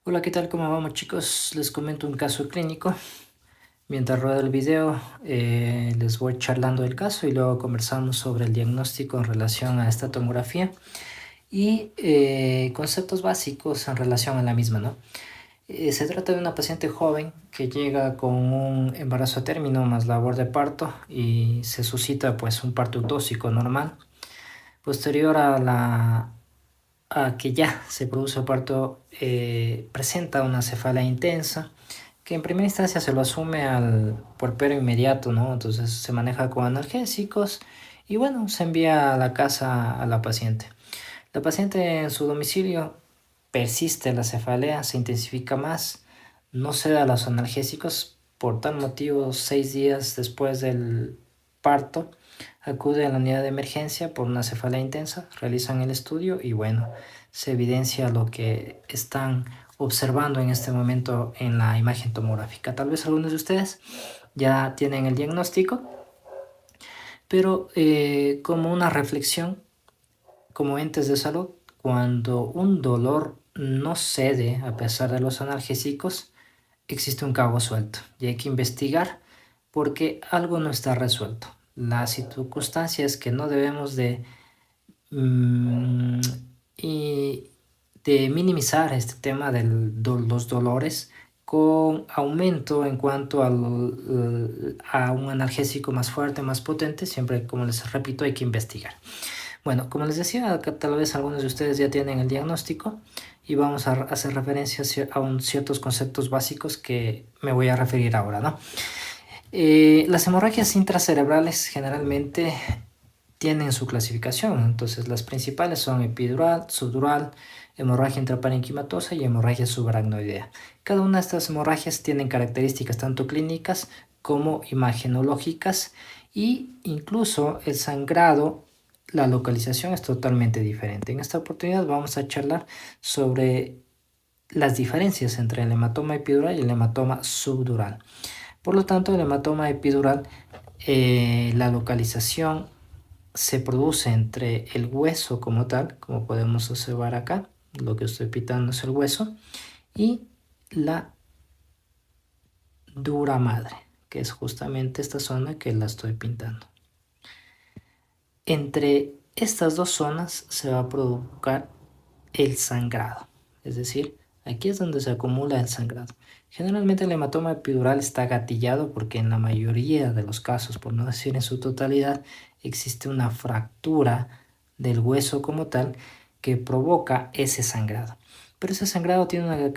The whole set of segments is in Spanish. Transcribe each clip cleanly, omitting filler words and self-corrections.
Hola, ¿qué tal? ¿Cómo vamos, chicos? Les comento un caso clínico. Mientras rueda el video, les voy charlando el caso y luego conversamos sobre el diagnóstico en relación a esta tomografía y conceptos básicos en relación a la misma, ¿no? Se trata de una paciente joven que llega con un embarazo a término más labor de parto y se suscita pues un parto ectóxico normal. Posterior a que ya se produce el parto, presenta una cefalea intensa, que en primera instancia se lo asume al puerperio inmediato, ¿no? Entonces se maneja con analgésicos y bueno, se envía a la casa a la paciente. La paciente en su domicilio persiste la cefalea, se intensifica más, no cede a los analgésicos, por tal motivo 6 días después del parto acude a la unidad de emergencia por una cefalea intensa, realizan el estudio y bueno, se evidencia lo que están observando en este momento en la imagen tomográfica. Tal vez algunos de ustedes ya tienen el diagnóstico, pero como una reflexión, como entes de salud, cuando un dolor no cede a pesar de los analgésicos, existe un cabo suelto y hay que investigar porque algo no está resuelto. La circunstancia es que no debemos mm, y de minimizar este tema de los dolores con aumento en cuanto a un analgésico más fuerte, más potente. Siempre, como les repito, hay que investigar. Bueno, como les decía, acá tal vez algunos de ustedes ya tienen el diagnóstico y vamos a hacer referencia a ciertos conceptos básicos que me voy a referir ahora, ¿no? Las hemorragias intracerebrales generalmente tienen su clasificación. Entonces, las principales son epidural, subdural, hemorragia intraparenquimatosa y hemorragia subaracnoidea. Cada una de estas hemorragias tienen características tanto clínicas como imagenológicas y incluso el sangrado, la localización es totalmente diferente. En esta oportunidad vamos a charlar sobre las diferencias entre el hematoma epidural y el hematoma subdural. Por lo tanto, el hematoma epidural, la localización se produce entre el hueso como tal, como podemos observar acá, lo que estoy pintando es el hueso, y la dura madre, que es justamente esta zona que la estoy pintando. Entre estas dos zonas se va a provocar el sangrado, es decir, aquí es donde se acumula el sangrado. Generalmente el hematoma epidural está gatillado porque en la mayoría de los casos, por no decir en su totalidad, existe una fractura del hueso como tal que provoca ese sangrado. Pero ese sangrado tiene una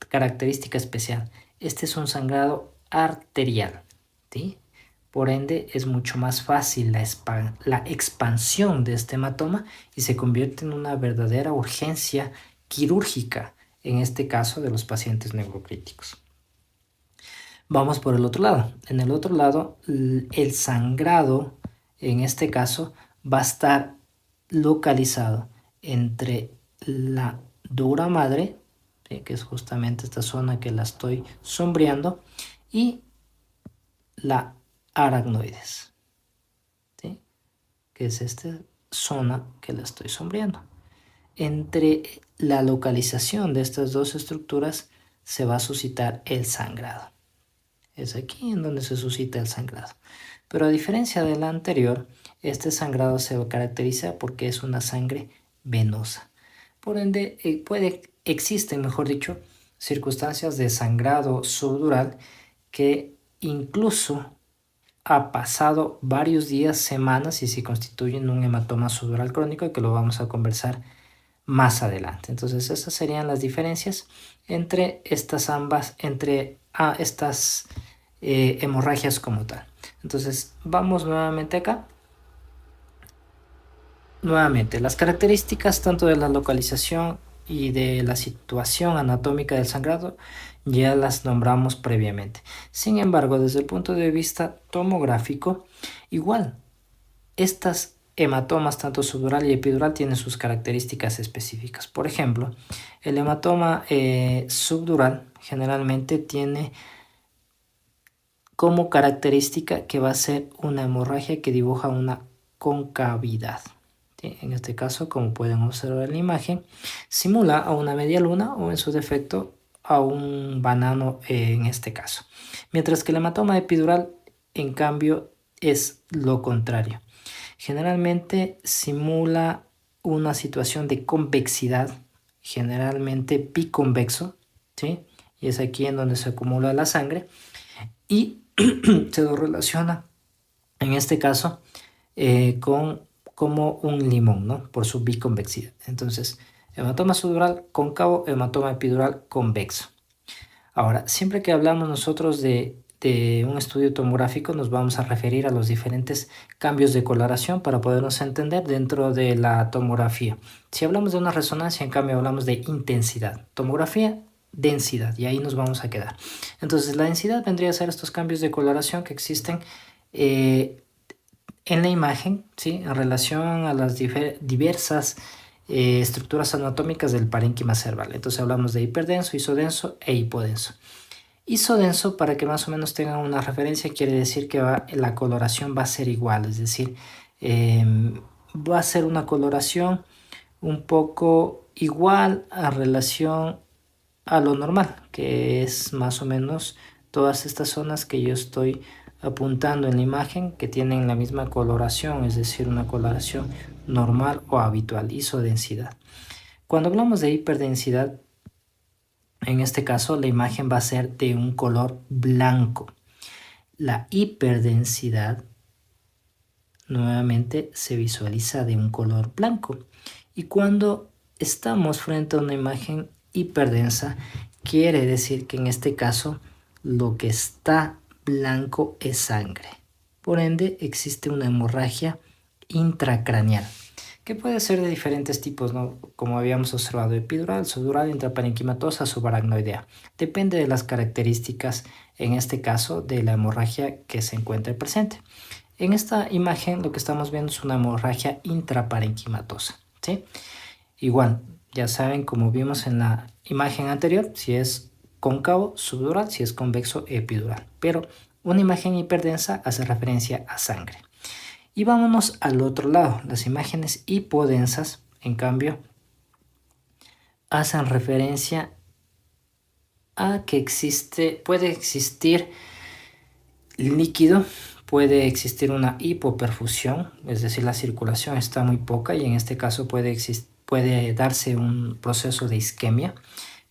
característica especial. Este es un sangrado arterial, ¿sí? Por ende, es mucho más fácil la expansión de este hematoma y se convierte en una verdadera urgencia quirúrgica, en este caso de los pacientes neurocríticos. Vamos por el otro lado. En el otro lado, el sangrado, en este caso, va a estar localizado entre la dura madre, ¿sí?, que es justamente esta zona que la estoy sombreando, y la aracnoides, ¿sí?, que es esta zona que la estoy sombreando. Entre la localización de estas dos estructuras se va a suscitar el sangrado. Es aquí en donde se suscita el sangrado. Pero a diferencia de la anterior, este sangrado se caracteriza porque es una sangre venosa. Por ende, existen, mejor dicho, circunstancias de sangrado subdural que incluso ha pasado varios días, semanas y se constituyen un hematoma subdural crónico, que lo vamos a conversar más adelante. Entonces, esas serían las diferencias entre estas hemorragias como tal. Entonces, vamos nuevamente acá. Nuevamente, las características tanto de la localización y de la situación anatómica del sangrado ya las nombramos previamente. Sin embargo, desde el punto de vista tomográfico, igual, estas hematomas, tanto subdural y epidural, tienen sus características específicas. Por ejemplo, el hematoma subdural generalmente tiene como característica que va a ser una hemorragia que dibuja una concavidad. ¿Sí? En este caso, como pueden observar en la imagen, simula a una media luna o en su defecto a un banano en este caso. Mientras que el hematoma epidural, en cambio, es lo contrario. Generalmente simula una situación de convexidad, generalmente biconvexo, ¿sí? Y es aquí en donde se acumula la sangre y se lo relaciona, en este caso, con como un limón, ¿no? Por su biconvexidad. Entonces, hematoma subdural cóncavo, hematoma epidural convexo. Ahora, siempre que hablamos nosotros de un estudio tomográfico, nos vamos a referir a los diferentes cambios de coloración para podernos entender dentro de la tomografía. Si hablamos de una resonancia, en cambio, hablamos de intensidad. Tomografía, densidad, y ahí nos vamos a quedar. Entonces, la densidad vendría a ser estos cambios de coloración que existen en la imagen, ¿sí? En relación a las diversas estructuras anatómicas del parénquima cerebral. Entonces hablamos de hiperdenso, isodenso e hipodenso. Isodenso, para que más o menos tengan una referencia, quiere decir que la coloración va a ser igual, es decir, va a ser una coloración un poco igual a relación a lo normal, que es más o menos todas estas zonas que yo estoy apuntando en la imagen que tienen la misma coloración, es decir, una coloración normal o habitual, isodensidad. Cuando hablamos de hiperdensidad, en este caso la imagen va a ser de un color blanco. La hiperdensidad nuevamente se visualiza de un color blanco. Y cuando estamos frente a una imagen hiperdensa, quiere decir que en este caso lo que está blanco es sangre. Por ende, existe una hemorragia intracraneal, que puede ser de diferentes tipos, ¿no? Como habíamos observado, epidural, subdural, intraparenquimatosa, subaracnoidea. Depende de las características, en este caso, de la hemorragia que se encuentre presente. En esta imagen lo que estamos viendo es una hemorragia intraparenquimatosa, ¿sí? Igual, ya saben, como vimos en la imagen anterior, si es cóncavo, subdural, si es convexo, epidural. Pero una imagen hiperdensa hace referencia a sangre. Y vámonos al otro lado. Las imágenes hipodensas, en cambio, hacen referencia a que puede existir líquido, puede existir una hipoperfusión, es decir, la circulación está muy poca y en este caso puede darse un proceso de isquemia.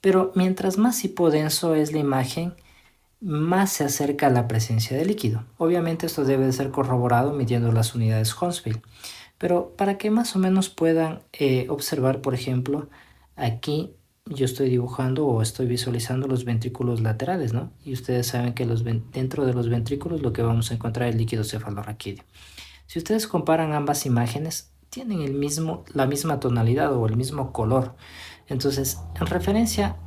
Pero mientras más hipodenso es la imagen, más se acerca a la presencia de líquido. Obviamente esto debe de ser corroborado midiendo las unidades Hounsfield. Pero para que más o menos puedan observar, por ejemplo, aquí yo estoy dibujando o estoy visualizando los ventrículos laterales, ¿no? Y ustedes saben que dentro de los ventrículos lo que vamos a encontrar es el líquido cefalorraquídeo. Si ustedes comparan ambas imágenes, tienen la misma tonalidad o el mismo color. Entonces, en referencia,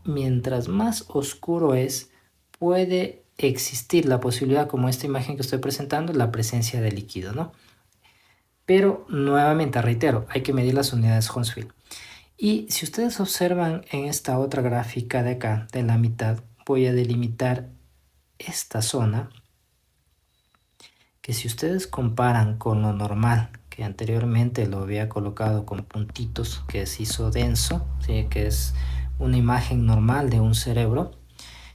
mientras más oscuro es, puede existir la posibilidad, como esta imagen que estoy presentando, la presencia de líquido, ¿no? Pero nuevamente, reitero, hay que medir las unidades Hounsfield. Y si ustedes observan en esta otra gráfica de acá, de la mitad, voy a delimitar esta zona, que si ustedes comparan con lo normal, que anteriormente lo había colocado con puntitos, que es isodenso, ¿sí? Que es una imagen normal de un cerebro,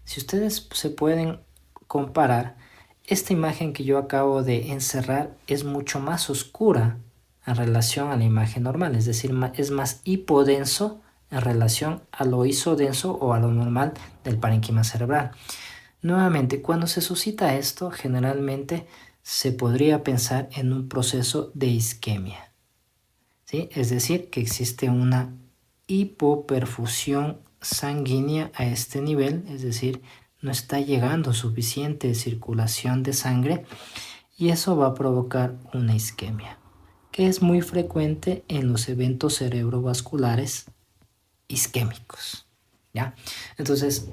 si ustedes se pueden comparar, esta imagen que yo acabo de encerrar es mucho más oscura en relación a la imagen normal, es decir, es más hipodenso en relación a lo isodenso o a lo normal del parénquima cerebral. Nuevamente, cuando se suscita esto, generalmente se podría pensar en un proceso de isquemia, ¿sí? Es decir, que existe una hipoperfusión sanguínea a este nivel, es decir, no está llegando suficiente circulación de sangre y eso va a provocar una isquemia, que es muy frecuente en los eventos cerebrovasculares isquémicos, ¿ya? Entonces,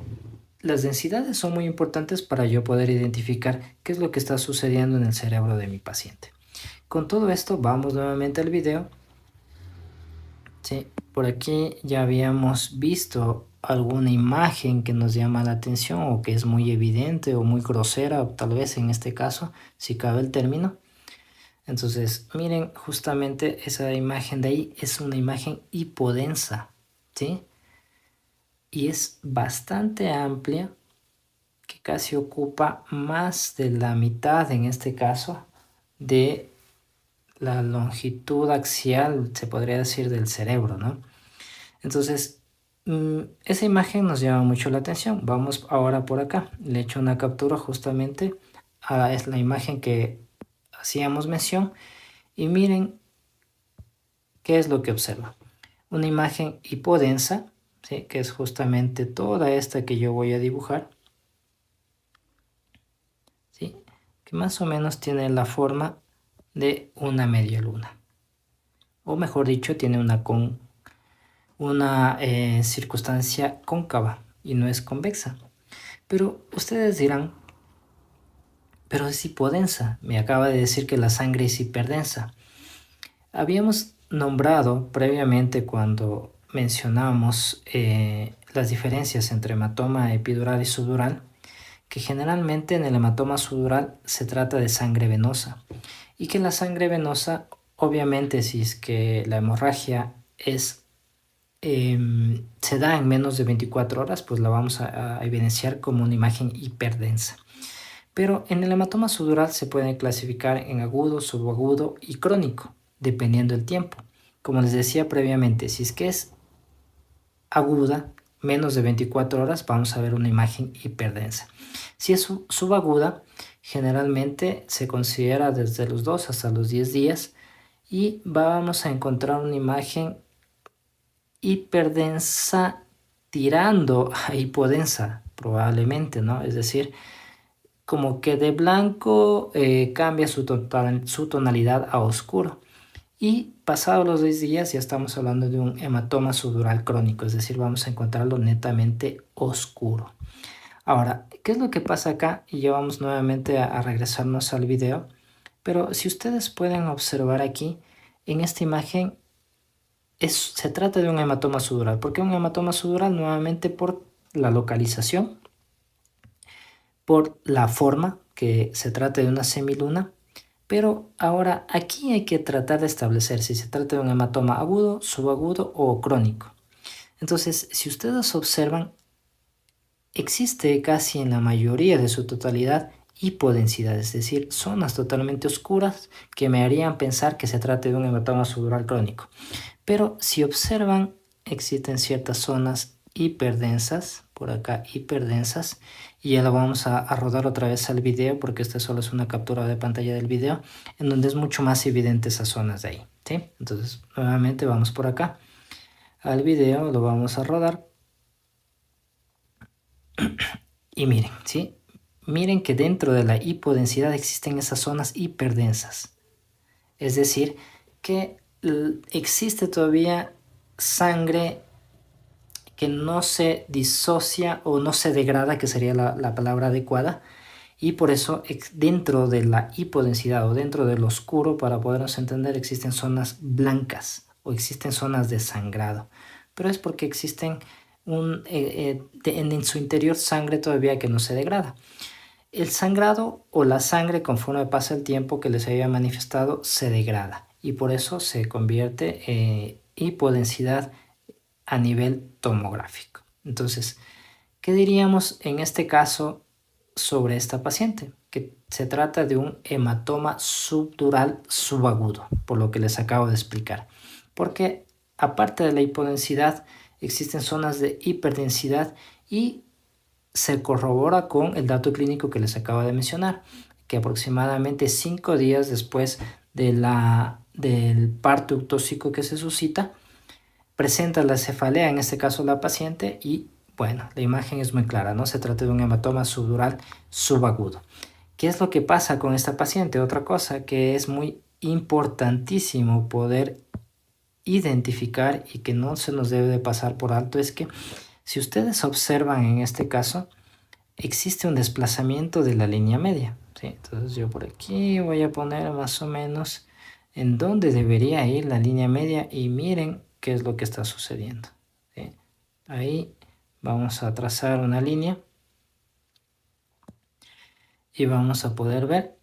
las densidades son muy importantes para yo poder identificar qué es lo que está sucediendo en el cerebro de mi paciente. Con todo esto, vamos nuevamente al video. Sí, por aquí ya habíamos visto alguna imagen que nos llama la atención o que es muy evidente o muy grosera, o tal vez en este caso, si cabe el término. Entonces, miren, justamente esa imagen de ahí es una imagen hipodensa, ¿sí? y es bastante amplia, que casi ocupa más de la mitad en este caso de la longitud axial, se podría decir, del cerebro, ¿no? Entonces, esa imagen nos llama mucho la atención. Vamos ahora por acá. Le he hecho una captura justamente a la imagen que hacíamos mención y miren qué es lo que observa. Una imagen hipodensa, ¿sí? Que es justamente toda esta que yo voy a dibujar, ¿sí? Que más o menos tiene la forma de una media luna. O mejor dicho, tiene una circunstancia cóncava y no es convexa. Pero ustedes dirán, pero es hipodensa. Me acaba de decir que la sangre es hiperdensa. Habíamos nombrado previamente cuando mencionamos las diferencias entre hematoma epidural y subdural, que generalmente en el hematoma subdural se trata de sangre venosa y que la sangre venosa, obviamente si es que la hemorragia se da en menos de 24 horas, pues la vamos a evidenciar como una imagen hiperdensa. Pero en el hematoma subdural se puede clasificar en agudo, subagudo y crónico, dependiendo del tiempo. Como les decía previamente, si es que es aguda, menos de 24 horas, vamos a ver una imagen hiperdensa. Si es subaguda, generalmente se considera desde los 2 hasta los 10 días y vamos a encontrar una imagen hiperdensa tirando a hipodensa, probablemente, ¿no? Es decir, como que de blanco cambia su tonalidad a oscuro. Y pasados los 10 días ya estamos hablando de un hematoma subdural crónico, es decir, vamos a encontrarlo netamente oscuro. Ahora, ¿qué es lo que pasa acá? Y ya vamos nuevamente a regresarnos al video. Pero si ustedes pueden observar aquí, en esta imagen se trata de un hematoma subdural. ¿Por qué un hematoma subdural? Nuevamente por la localización, por la forma, que se trata de una semiluna. Pero ahora aquí hay que tratar de establecer si se trata de un hematoma agudo, subagudo o crónico. Entonces, si ustedes observan, existe casi en la mayoría de su totalidad hipodensidad, es decir, zonas totalmente oscuras que me harían pensar que se trata de un hematoma subdural crónico. Pero si observan, existen ciertas zonas hiperdensas, por acá hiperdensas, y ya lo vamos a rodar otra vez al video porque esta solo es una captura de pantalla del video, en donde es mucho más evidente esas zonas de ahí, ¿sí? Entonces, nuevamente vamos por acá al video, lo vamos a rodar, y miren, ¿sí? Miren que dentro de la hipodensidad existen esas zonas hiperdensas, es decir, que existe todavía sangre que no se disocia o no se degrada, que sería la palabra adecuada, y por eso dentro de la hipodensidad o dentro del oscuro, para podernos entender, existen zonas blancas o existen zonas de sangrado, pero es porque existen en su interior sangre todavía que no se degrada. El sangrado o la sangre, conforme pasa el tiempo que les había manifestado, se degrada y por eso se convierte en hipodensidad a nivel tomográfico. Entonces, ¿qué diríamos en este caso sobre esta paciente? Que se trata de un hematoma subdural subagudo, por lo que les acabo de explicar. Porque aparte de la hipodensidad, existen zonas de hiperdensidad y se corrobora con el dato clínico que les acabo de mencionar, que aproximadamente 5 días después del parto ectóxico que se suscita, presenta la cefalea, en este caso la paciente, y bueno, la imagen es muy clara, ¿no? Se trata de un hematoma subdural subagudo. ¿Qué es lo que pasa con esta paciente? Otra cosa que es muy importantísimo poder identificar y que no se nos debe de pasar por alto es que si ustedes observan en este caso, existe un desplazamiento de la línea media, ¿sí? Entonces yo por aquí voy a poner más o menos en dónde debería ir la línea media y miren qué es lo que está sucediendo, ¿sí? Ahí vamos a trazar una línea y vamos a poder ver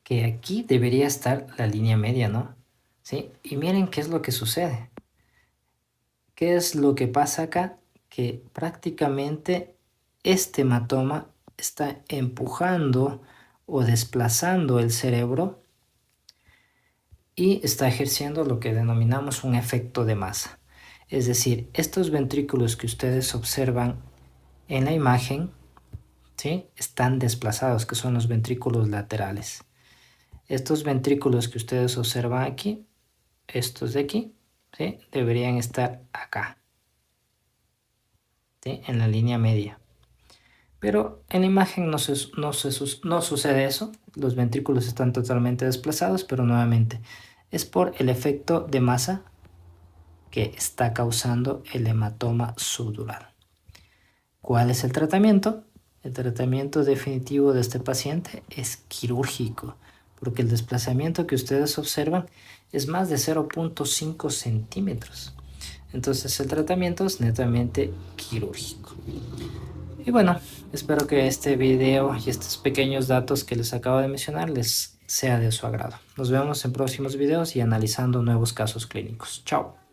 que aquí debería estar la línea media, ¿no? ¿sí? Y miren qué es lo que sucede. ¿Qué es lo que pasa acá? Que prácticamente este hematoma está empujando o desplazando el cerebro y está ejerciendo lo que denominamos un efecto de masa. Es decir, estos ventrículos que ustedes observan en la imagen, ¿sí?, están desplazados, que son los ventrículos laterales. Estos ventrículos que ustedes observan aquí, estos de aquí, ¿sí?, deberían estar acá, ¿sí?, en la línea media. Pero en la imagen no sucede eso, los ventrículos están totalmente desplazados, pero nuevamente es por el efecto de masa que está causando el hematoma subdural. ¿Cuál es el tratamiento? El tratamiento definitivo de este paciente es quirúrgico, porque el desplazamiento que ustedes observan es más de 0.5 centímetros. Entonces el tratamiento es netamente quirúrgico. Y bueno, espero que este video y estos pequeños datos que les acabo de mencionar les sea de su agrado. Nos vemos en próximos videos y analizando nuevos casos clínicos. Chao.